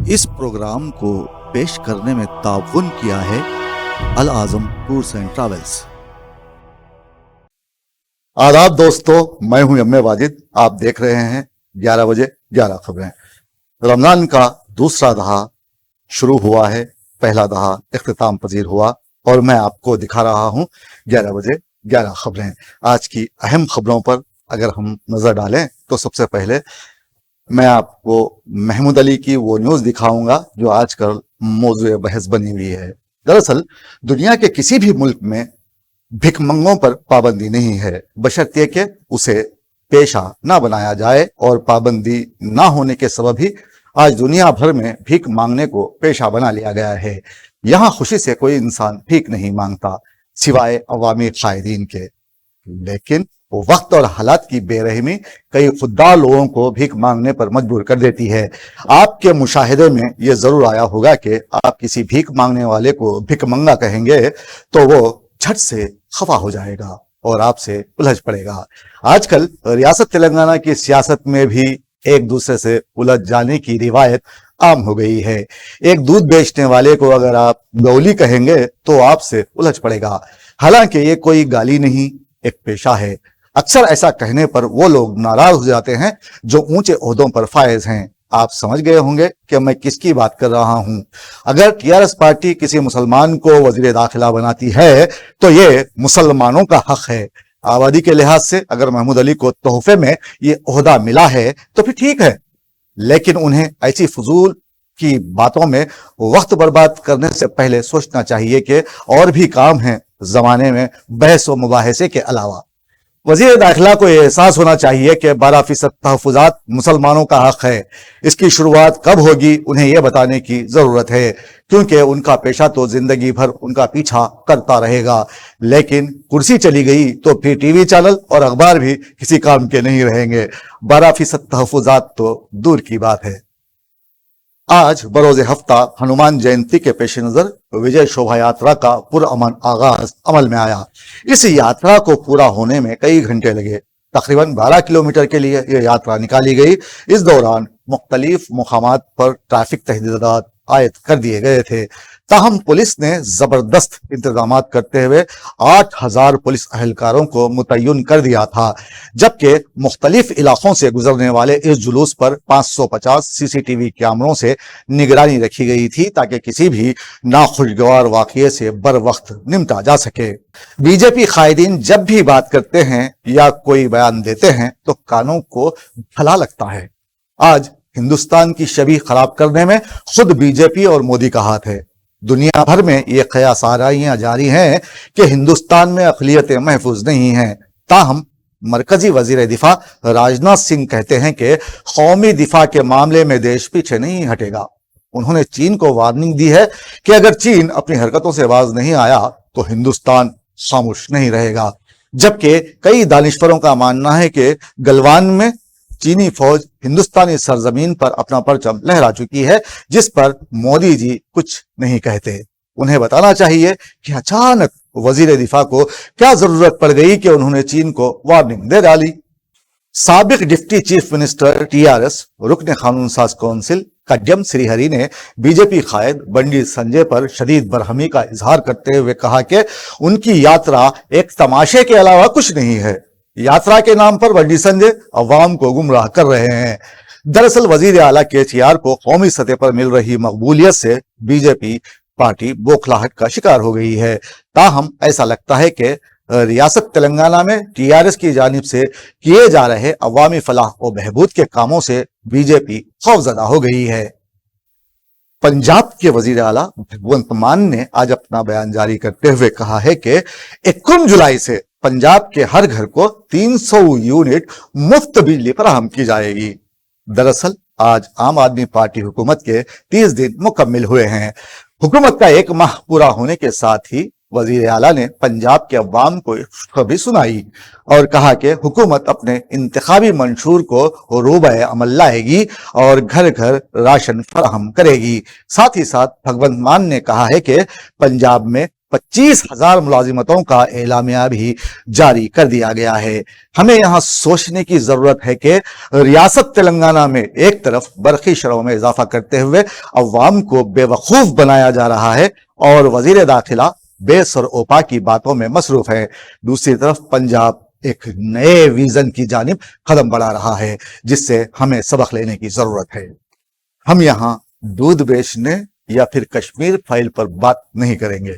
اس programme کو پیش کرنے میں تعاون کیا ہے العظم ٹورز اینڈ ٹریولز۔ آداب دوستو، میں ہوں ایم واجد، آپ دیکھ رہے ہیں 11 بجے 11 خبریں۔ رمضان کا دوسرا دہا شروع ہوا ہے، پہلا دہا اختتام پذیر ہوا اور میں آپ کو دکھا رہا ہوں 11 بجے 11 خبریں۔ آج کی اہم خبروں پر اگر ہم نظر ڈالیں تو سب سے پہلے میں آپ کو محمود علی کی وہ نیوز دکھاؤں گا جو آج کل موضوع بحث بنی ہوئی ہے۔ دراصل دنیا کے کسی بھی ملک میں بھک منگوں پر پابندی نہیں ہے، بشرطیے کہ اسے پیشہ نہ بنایا جائے، اور پابندی نہ ہونے کے سبب ہی آج دنیا بھر میں بھیک مانگنے کو پیشہ بنا لیا گیا ہے۔ یہاں خوشی سے کوئی انسان بھیک نہیں مانگتا سوائے عوامی قائدین کے، لیکن وقت اور حالات کی بے رحمی کئی خوددار لوگوں کو بھیک مانگنے پر مجبور کر دیتی ہے۔ آپ کے مشاہدے میں یہ ضرور آیا ہوگا کہ آپ کسی بھیک مانگنے والے کو بھک منگا کہیں گے تو وہ جھٹ سے خفا ہو جائے گا اور آپ سے الجھ پڑے گا۔ آج کل ریاست تلنگانہ کی سیاست میں بھی ایک دوسرے سے الجھ جانے کی روایت عام ہو گئی ہے۔ ایک دودھ بیچنے والے کو اگر آپ گولی کہیں گے تو آپ سے الجھ پڑے گا، حالانکہ یہ کوئی گالی نہیں، ایک پیشہ ہے۔ اکثر ایسا کہنے پر وہ لوگ ناراض ہو جاتے ہیں جو اونچے عہدوں پر فائز ہیں۔ آپ سمجھ گئے ہوں گے کہ میں کس کی بات کر رہا ہوں۔ اگر TRS پارٹی کسی مسلمان کو وزیر داخلہ بناتی ہے تو یہ مسلمانوں کا حق ہے۔ آبادی کے لحاظ سے اگر محمود علی کو تحفے میں یہ عہدہ ملا ہے تو پھر ٹھیک ہے، لیکن انہیں ایسی فضول کی باتوں میں وقت برباد کرنے سے پہلے سوچنا چاہیے کہ اور بھی کام ہیں زمانے میں بحث و مباحثے کے علاوہ۔ وزیر داخلہ کو یہ احساس ہونا چاہیے کہ 12% تحفظات مسلمانوں کا حق ہے۔ اس کی شروعات کب ہوگی انہیں یہ بتانے کی ضرورت ہے، کیونکہ ان کا پیشہ تو زندگی بھر ان کا پیچھا کرتا رہے گا، لیکن کرسی چلی گئی تو پھر ٹی وی چینل اور اخبار بھی کسی کام کے نہیں رہیں گے۔ 12% تحفظات تو دور کی بات ہے۔ آج بروز ہفتہ ہنومان جینتی کے پیش نظر وجے شوبھا یاترا کا پرامن آغاز عمل میں آیا۔ اس یاترا کو پورا ہونے میں کئی گھنٹے لگے۔ تقریباً 12 کلومیٹر کے لیے یہ یاترا نکالی گئی۔ اس دوران مختلف مقامات پر ٹریفک تحدیدات عائد کر دیے گئے تھے، تاہم پولیس نے زبردست انتظامات کرتے ہوئے 8000 پولیس اہلکاروں کو متعین کر دیا تھا، جبکہ مختلف علاقوں سے گزرنے والے اس جلوس پر 550 CCTV کیمروں سے نگرانی رکھی گئی تھی تاکہ کسی بھی ناخوشگوار واقعے سے بر وقت نمٹا جا سکے۔ BJP قائدین جب بھی بات کرتے ہیں یا کوئی بیان دیتے ہیں تو کانوں کو بھلا لگتا ہے۔ آج ہندوستان کی شبیہ خراب کرنے میں خود BJP اور مودی کا ہاتھ ہے۔ دنیا بھر میں یہ قیاس آرائیاں جاری ہیں کہ ہندوستان میں اقلیتیں محفوظ نہیں ہیں، تاہم مرکزی وزیر دفاع راجناتھ سنگھ کہتے ہیں کہ قومی دفاع کے معاملے میں دیش پیچھے نہیں ہٹے گا۔ انہوں نے چین کو وارننگ دی ہے کہ اگر چین اپنی حرکتوں سے باز نہیں آیا تو ہندوستان خاموش نہیں رہے گا، جبکہ کئی دانشوروں کا ماننا ہے کہ گلوان میں چینی فوج ہندوستانی سرزمین پر اپنا پرچم لہرا چکی ہے، جس پر مودی جی کچھ نہیں کہتے۔ انہیں بتانا چاہیے کہ اچانک وزیر دفاع کو کیا ضرورت پڑ گئی کہ انہوں نے چین کو وارننگ دے ڈالی۔ سابق ڈپٹی چیف منسٹر TRS رکن قانون ساز کونسل کڈیم سری ہری نے BJP قائد بنڈی سنجے پر شدید برہمی کا اظہار کرتے ہوئے کہا کہ ان کی یاترا ایک تماشے کے علاوہ کچھ نہیں ہے۔ یاترا کے نام پر بنڈی سنجے عوام کو گمراہ کر رہے ہیں۔ دراصل وزیر اعلیٰ KCR کو قومی سطح پر مل رہی مقبولیت سے BJP پارٹی بوکھلاہٹ کا شکار ہو گئی ہے، تاہم ایسا لگتا ہے کہ ریاست تلنگانہ میں TRS کی جانب سے کیے جا رہے عوامی فلاح و بہبود کے کاموں سے BJP خوفزدہ ہو گئی ہے۔ پنجاب کے وزیر اعلیٰ بھگونت مان نے آج اپنا بیان جاری کرتے ہوئے کہا ہے کہ 21 جولائی سے پنجاب کے ہر گھر کو 300 یونٹ مفت بجلی فراہم کی جائے گی۔ دراصل آج عام آدمی پارٹی حکومت کے 30 دن مکمل ہوئے ہیں۔ حکومت کا 1 ماہ پورا ہونے کے ساتھ ہی وزیر اعلیٰ نے پنجاب کے عوام کو خوشخبری سنائی اور کہا کہ حکومت اپنے انتخابی منشور کو روبہ عمل لائے گی اور گھر گھر راشن فراہم کرے گی۔ ساتھ ہی ساتھ بھگونت مان نے کہا ہے کہ پنجاب میں 25,000 मुलाजिमतों का एलामिया भी जारी कर दिया गया है। हमें यहाँ सोचने की जरूरत है कि रियासत तेलंगाना में एक तरफ बरकी शरहों में इजाफा करते हुए अवाम को बेवकूफ बनाया जा रहा है और वजीर दाखिला बेस और ओपा की बातों में मसरूफ है, दूसरी तरफ पंजाब एक नए विजन की जानिब कदम बढ़ा रहा है जिससे हमें सबक लेने की जरूरत है। हम यहाँ दूध बेचने या फिर कश्मीर फाइल पर बात नहीं करेंगे,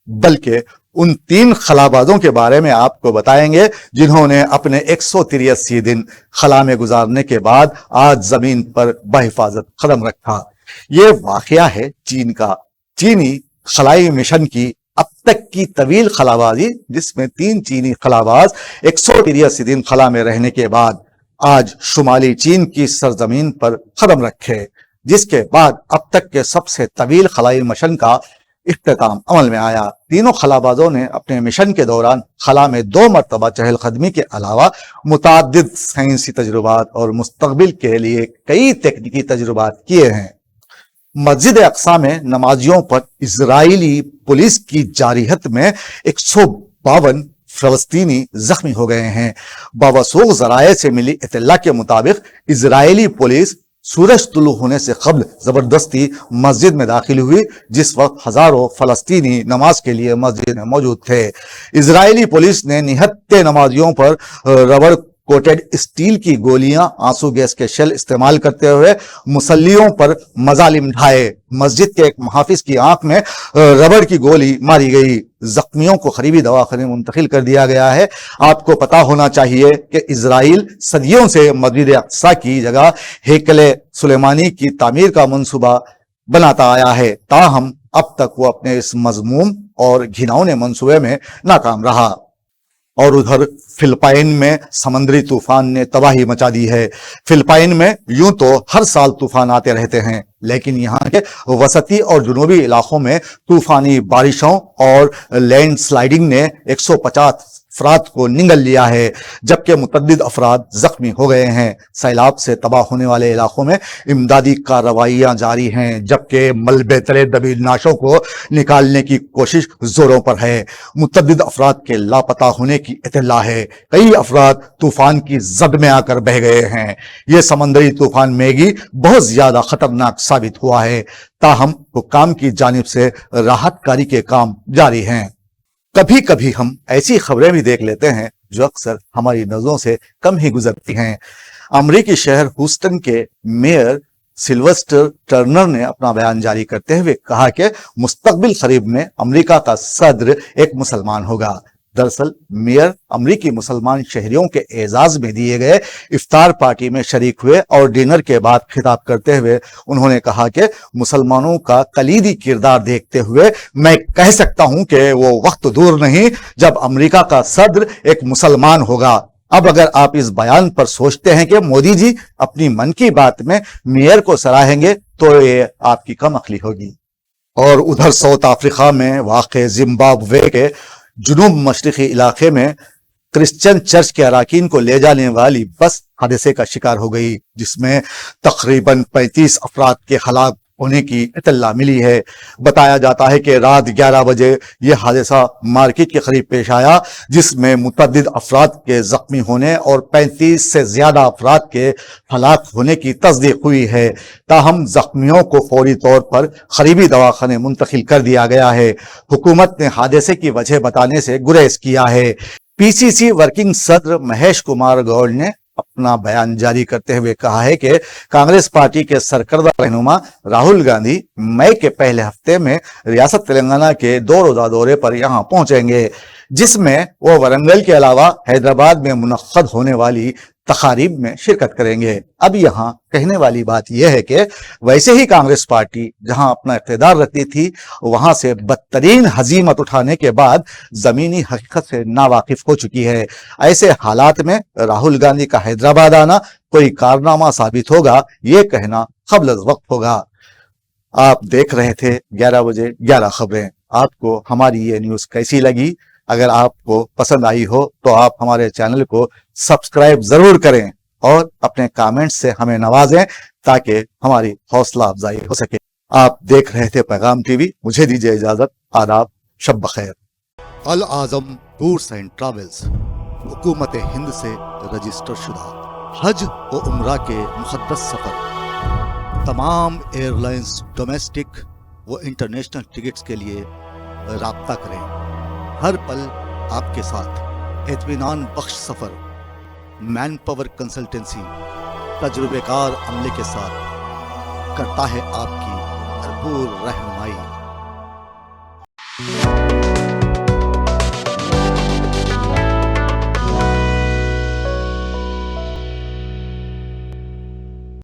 बल्कि उन 3 खलाबाजों के बारे में आपको बताएंगे जिन्होंने अपने 183 दिन खला में गुजारने के बाद आज जमीन पर बहिफाजत कदम रखा। ये वाकया है चीन का, चीनी खलाई मिशन की अब तक की तवील खलाबाजी, जिसमें 3 चीनी खलाबाज 183 दिन खला में रहने के बाद आज शुमाली चीन की सरजमीन पर कदम रखे, जिसके बाद अब तक के सबसे तवील खलाई मिशन का इख्तिताम अमल में आया। तीनों खलाबाजों ने अपने मिशन के दौरान खला में 2 मरतबा चहलकदमी के अलावा मुताद्दिद साइंसी तजुर्बात और मुस्तकबिल के लिए कई तकनीकी तजुर्बात किए हैं। मस्जिद अक्सा में नमाजियों पर इजरायली पुलिस की जारिहत में 152 फलस्तीनी जख्मी हो गए हैं। बावसूख जराये से मिली इत्तला के मुताबिक इजरायली पुलिस सूरज तुलू होने से कबल जबरदस्ती मस्जिद में दाखिल हुई, जिस वक्त हजारों फलस्तीनी नमाज के लिए मस्जिद में मौजूद थे। इजरायली पुलिस ने निहत्ते नमाजियों पर रबड़ कोटेड स्टील की गोलियां, आंसू गैस के शेल इस्तेमाल करते हुए मुसल्लियों पर मजालिम ढाए। मस्जिद के एक मुहाफिज की आंख में रबड़ की गोली मारी गई। जख्मियों को करीबी दवाखाने मुंतकिल कर दिया गया है। आपको पता होना चाहिए कि इजराइल सदियों से मस्जिद अक्सा की जगह हेकले सुलेमानी की तामीर का मंसूबा बनाता आया है, ताहम अब तक वो अपने इस मजमूम और घिनौने मंसूबे में नाकाम रहा। और उधर फिलिपाइन में समंदरी तूफान ने तबाही मचा दी है। फिलिपाइन में यूं तो हर साल तूफान आते रहते हैं, लेकिन यहाँ के वसती और जुनूबी इलाकों में तूफानी बारिशों और लैंडस्लाइडिंग ने 150 अफराद को निगल लिया है, जबकि मुतअद्दिद अफराद जख्मी हो गए हैं। सैलाब से तबाह होने वाले इलाकों में इमदादी कार्रवाइयां जारी हैं, जबकि मलबे तले दबी लाशों को निकालने की कोशिश जोरों पर है। मुतअद्दिद अफराद के लापता होने की इत्तला है। कई अफराद तूफान की जद में आकर बह गए हैं। ये समंदरी तूफान मैगी बहुत ज्यादा खतरनाक साबित हुआ है, ताहम हुक्काम की जानिब से राहतकारी के काम जारी हैं। कभी कभी हम ऐसी खबरें भी देख लेते हैं जो अक्सर हमारी नजरों से कम ही गुजरती हैं। अमरीकी शहर ह्यूस्टन के मेयर सिल्वेस्टर टर्नर ने अपना बयान जारी करते हुए कहा कि मुस्तकबिल करीब में अमेरिका का सदर एक मुसलमान होगा। दरअसल मेयर अमरीकी मुसलमान शहरियों के एजाज में दिए गए इफ्तार पार्टी में शरीक हुए और डिनर के बाद खिताब करते हुए उन्होंने कहा कि मुसलमानों का कलीदी किरदार देखते हुए मैं कह सकता हूं कि वो वक्त दूर नहीं जब अमरीका का सदर एक मुसलमान होगा। अब अगर आप इस बयान पर सोचते हैं कि मोदी जी अपनी मन की बात में मेयर को सराहेंगे तो ये आपकी कम अक्ली होगी। और उधर साउथ अफ्रीका में वाक़ जिम्बाब्वे के जुनूब मशरक़ी इलाके में क्रिश्चियन चर्च के अराकीन को ले जाने वाली बस हादसे का शिकार हो गई, जिसमें तकरीबन 35 अफराद के हलाक होने की इत्तला मिली है। बताया जाता है कि रात 11 बजे यह हादसा मार्केट के करीब पेश आया, जिसमें मुतअद्दिद अफराद के जख्मी होने और 35 से ज्यादा अफराद के हलाक होने की तस्दीक हुई है। ताहम जख्मियों को फौरी तौर पर करीबी दवाखाने मुंतकिल कर दिया गया है। हुकूमत ने हादसे की वजह बताने से गुरेज किया है। पीसीसी वर्किंग सदर महेश कुमार गौड़ ने अपना बयान जारी करते हुए कहा है कि कांग्रेस पार्टी के सरकर्दा रहनुमा राहुल गांधी मई के पहले हफ्ते में रियासत तेलंगाना के 2 रोजा दौरे पर यहां पहुंचेंगे, जिसमें वो वरंगल के अलावा हैदराबाद में मुनक्कद होने वाली तकारीब में शिरकत करेंगे। अब यहाँ कहने वाली बात यह है कि वैसे ही कांग्रेस पार्टी जहां अपना इख्तिदार रखती थी, वहां से बदतरीन हजीमत उठाने के बाद जमीनी हकीकत से नावाकिफ हो चुकी है। ऐसे हालात में राहुल गांधी का हैदराबाद आना कोई कारनामा साबित होगा, ये कहना क़ब्ल वक्त होगा। आप देख रहे थे 11 बजे 11 खबरें। आपको हमारी ये न्यूज कैसी लगी? अगर आपको पसंद आई हो तो आप हमारे चैनल को सब्सक्राइब जरूर करें और अपने कमेंट्स से हमें नवाजें ताकि हमारी हौसला अफजाई हो सके। आप देख रहे थे पैगाम टीवी। मुझे दीजिए इजाजत। आदाब। शब बखैर। अल आज़म टूर्स एंड ट्रैवल्स हुकूमत हिंद से रजिस्टर शुदा हज व उम्रा के मुक़द्दस सफ़र तमाम एयरलाइंस डोमेस्टिक व इंटरनेशनल टिकट्स के लिए राब्ता करें। हर पल आपके साथ इत्मीनान बख्श सफ़र मैन पावर कंसल्टेंसी तजुर्बेकार अमले के साथ करता है आपकी भरपूर रहनुमाई।